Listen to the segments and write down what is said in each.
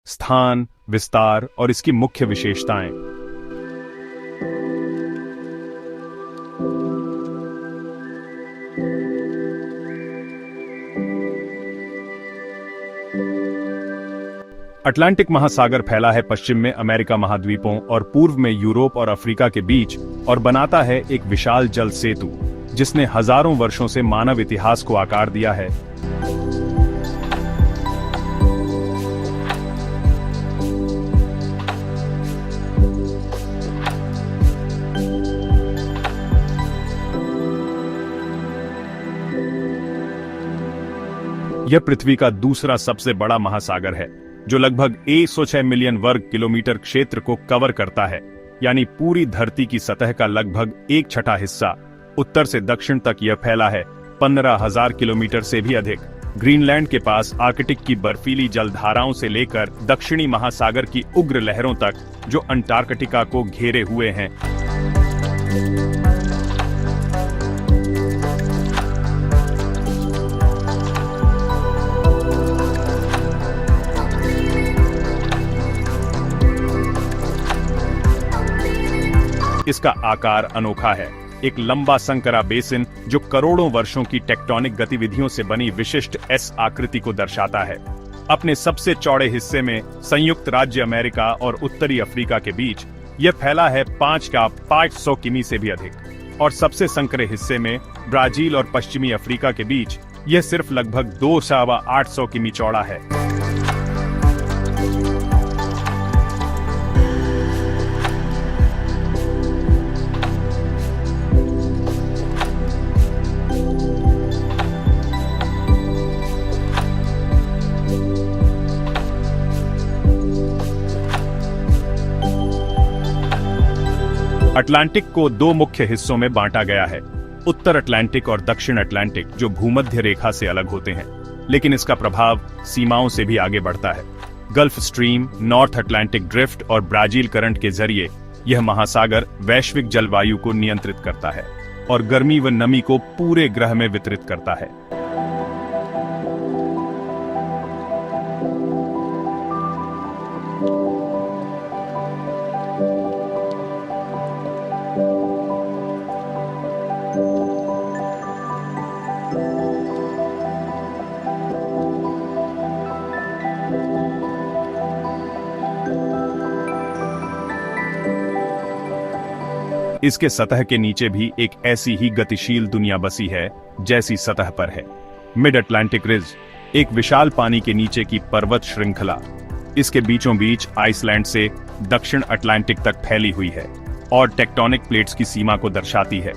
स्थान, विस्तार और इसकी मुख्य विशेषताएं। अटलांटिक महासागर फैला है पश्चिम में अमेरिका महाद्वीपों और पूर्व में यूरोप और अफ्रीका के बीच और बनाता है एक विशाल जल सेतु जिसने हजारों वर्षों से मानव इतिहास को आकार दिया है। यह पृथ्वी का दूसरा सबसे बड़ा महासागर है जो लगभग 106 मिलियन वर्ग किलोमीटर क्षेत्र को कवर करता है, यानी पूरी धरती की सतह का लगभग 1/6 हिस्सा। उत्तर से दक्षिण तक यह फैला है 15,000 किलोमीटर से भी अधिक। ग्रीनलैंड के पास आर्कटिक की बर्फीली जलधाराओं से लेकर दक्षिणी महासागर की उग्र लहरों तक जो अंटार्कटिका को घेरे हुए हैं। इसका आकार अनोखा है, एक लंबा संकरा बेसिन जो करोड़ों वर्षों की टेक्टोनिक गतिविधियों से बनी विशिष्ट एस आकृति को दर्शाता है। अपने सबसे चौड़े हिस्से में संयुक्त राज्य अमेरिका और उत्तरी अफ्रीका के बीच यह फैला है 5,500 किमी से भी अधिक, और सबसे संकरे हिस्से में ब्राजील और पश्चिमी अफ्रीका के बीच यह सिर्फ लगभग 2,800 किमी चौड़ा है। अटलांटिक को दो मुख्य हिस्सों में बांटा गया है, उत्तर अटलांटिक और दक्षिण अटलांटिक, जो भूमध्य रेखा से अलग होते हैं, लेकिन इसका प्रभाव सीमाओं से भी आगे बढ़ता है। Gulf stream, north Atlantic drift और ब्राजील करंट के जरिए यह महासागर वैश्विक जलवायु को नियंत्रित करता है और गर्मी व नमी को पूरे ग्रह में वितरित करता है। इसके सतह के नीचे भी एक ऐसी ही गतिशील दुनिया बसी है जैसी सतह पर है। मिड अटलांटिक रिज, एक विशाल पानी के नीचे की पर्वत श्रृंखला, इसके बीचों बीच आइसलैंड से दक्षिण अटलांटिक तक फैली हुई है और टेक्टोनिक प्लेट्स की सीमा को दर्शाती है।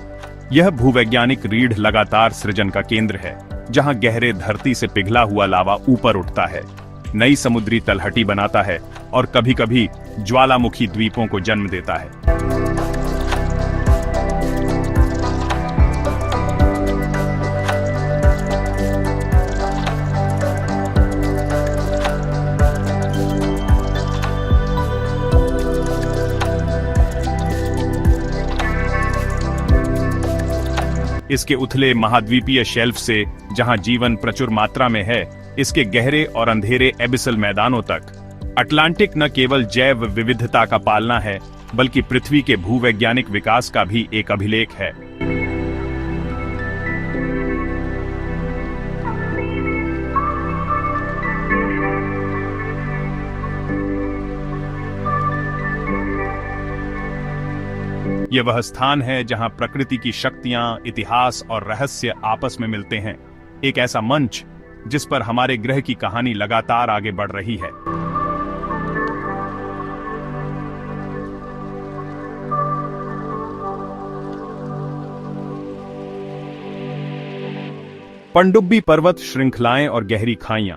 यह भूवैज्ञानिक रीढ़ लगातार सृजन का केंद्र है, जहां गहरे धरती से पिघला हुआ लावा ऊपर उठता है, नई समुद्री तलहटी बनाता है और कभी-कभी ज्वालामुखी द्वीपों को जन्म देता है। इसके उथले महाद्वीपीय शेल्फ से जहां जीवन प्रचुर मात्रा में है, इसके गहरे और अंधेरे एबिसल मैदानों तक, अटलांटिक न केवल जैव विविधता का पालना है बल्कि पृथ्वी के भूवैज्ञानिक विकास का भी एक अभिलेख है। यह वह स्थान है जहां प्रकृति की शक्तियां, इतिहास और रहस्य आपस में मिलते हैं, एक ऐसा मंच जिस पर हमारे ग्रह की कहानी लगातार आगे बढ़ रही है। पनडुब्बी पर्वत श्रृंखलाएं और गहरी खाइयां।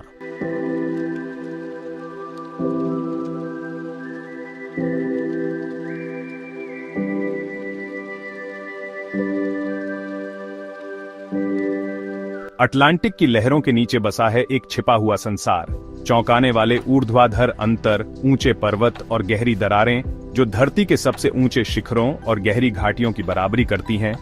अटलांटिक की लहरों के नीचे बसा है एक छिपा हुआ संसार, चौंकाने वाले ऊर्ध्वाधर अंतर, ऊंचे पर्वत और गहरी दरारें जो धरती के सबसे ऊंचे शिखरों और गहरी घाटियों की बराबरी करती हैं।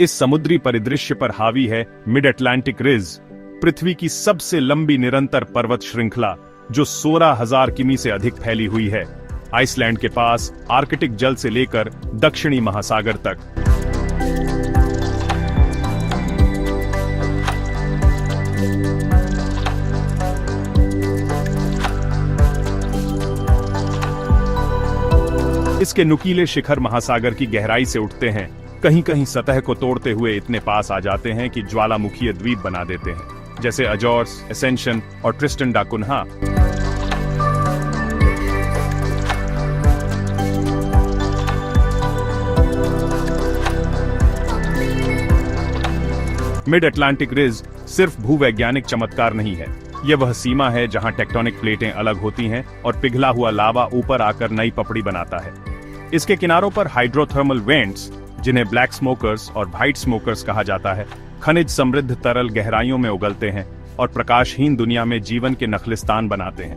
इस समुद्री परिदृश्य पर हावी है मिड अटलांटिक रिज, पृथ्वी की सबसे लंबी निरंतर पर्वत श्रृंखला जो 16,000 किमी से अधिक फैली हुई है, आइसलैंड के पास आर्कटिक जल से लेकर दक्षिणी महासागर तक। इसके नुकीले शिखर महासागर की गहराई से उठते हैं, कहीं कहीं सतह को तोड़ते हुए इतने पास आ जाते हैं कि ज्वालामुखीय द्वीप बना देते हैं, जैसे अजोर्स, एसेंशन और ट्रिस्टन डा कुन्हा। मिड अटलांटिक रिज सिर्फ भूवैज्ञानिक चमत्कार नहीं है, यह वह सीमा है जहां टेक्टोनिक प्लेटें अलग होती हैं और पिघला हुआ लावा ऊपर आकर नई पपड़ी बनाता है। इसके किनारों पर हाइड्रोथर्मल वेंट्स, जिन्हें ब्लैक स्मोकर्स और व्हाइट स्मोकर्स कहा जाता है, खनिज समृद्ध तरल गहराइयों में उगलते हैं और प्रकाशहीन दुनिया में जीवन के नखलिस्तान बनाते हैं।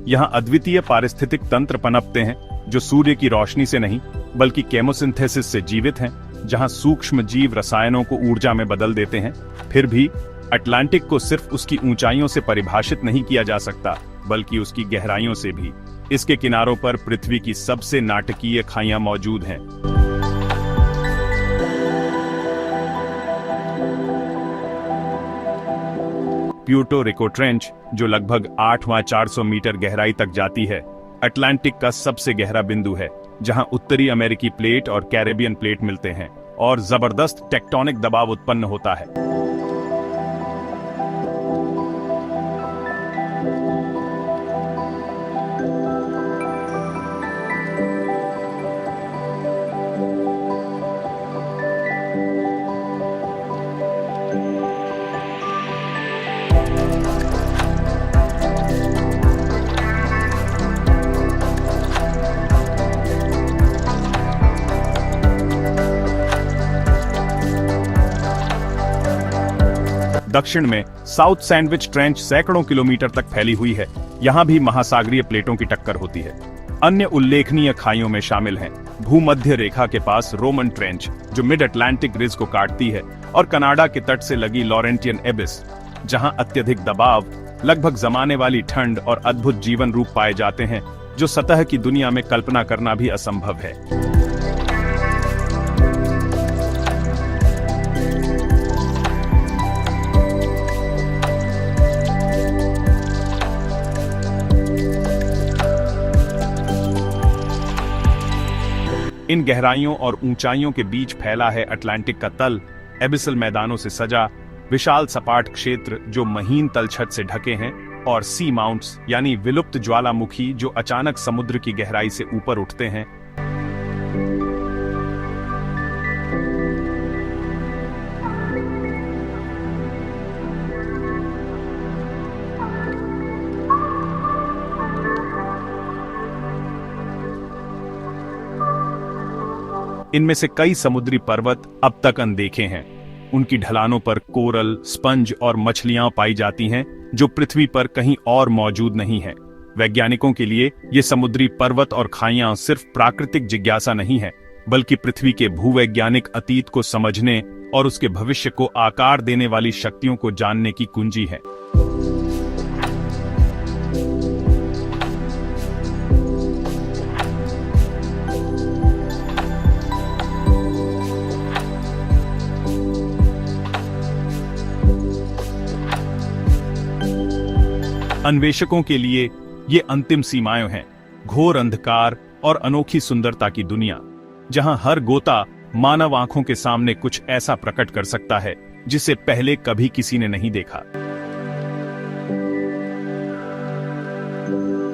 यहां अद्वितीय पारिस्थितिक तंत्र पनपते हैं जो सूर्य की रोशनी से नहीं बल्कि केमोसिंथेसिस से जीवित हैं, जहां सूक्ष्म जीव रसायनों को ऊर्जा में बदल देते हैं। फिर भी अटलांटिक को सिर्फ उसकी ऊंचाइयों से परिभाषित नहीं किया जा सकता, बल्कि उसकी गहराइयों से भी। इसके किनारों पर पृथ्वी की सबसे नाटकीय खाइयां मौजूद हैं। प्यूर्टो रिको ट्रेंच, जो लगभग 8,400 मीटर गहराई तक जाती है, अटलांटिक का सबसे गहरा बिंदु है, जहां उत्तरी अमेरिकी प्लेट और कैरेबियन प्लेट मिलते हैं और जबरदस्त टेक्टोनिक दबाव उत्पन्न होता है। दक्षिण में साउथ सैंडविच ट्रेंच सैकड़ों किलोमीटर तक फैली हुई है, यहां भी महासागरीय प्लेटों की टक्कर होती है। अन्य उल्लेखनीय खाइयों में शामिल हैं भूमध्य रेखा के पास रोमन ट्रेंच, जो मिड अटलांटिक रिज को काटती है, और कनाडा के तट से लगी लॉरेंटियन एबिस, जहां अत्यधिक दबाव, लगभग जमाने वाली ठंड और अद्भुत जीवन रूप पाए जाते हैं, जो सतह की दुनिया में कल्पना करना भी असंभव है। इन गहराइयों और ऊंचाइयों के बीच फैला है अटलांटिक का तल, एबिसल मैदानों से सजा विशाल सपाट क्षेत्र जो महीन तलछट से ढके हैं, और सी माउंट्स यानी विलुप्त ज्वालामुखी जो अचानक समुद्र की गहराई से ऊपर उठते हैं। इनमें से कई समुद्री पर्वत अब तक अनदेखे हैं। उनकी ढलानों पर कोरल, स्पंज और मछलियां पाई जाती हैं जो पृथ्वी पर कहीं और मौजूद नहीं है। वैज्ञानिकों के लिए ये समुद्री पर्वत और खाइयां सिर्फ प्राकृतिक जिज्ञासा नहीं है, बल्कि पृथ्वी के भूवैज्ञानिक अतीत को समझने और उसके भविष्य को आकार देने वाली शक्तियों को जानने की कुंजी है। अन्वेषकों के लिए ये अंतिम सीमाएं हैं, घोर अंधकार और अनोखी सुंदरता की दुनिया, जहां हर गोता मानव आंखों के सामने कुछ ऐसा प्रकट कर सकता है जिसे पहले कभी किसी ने नहीं देखा।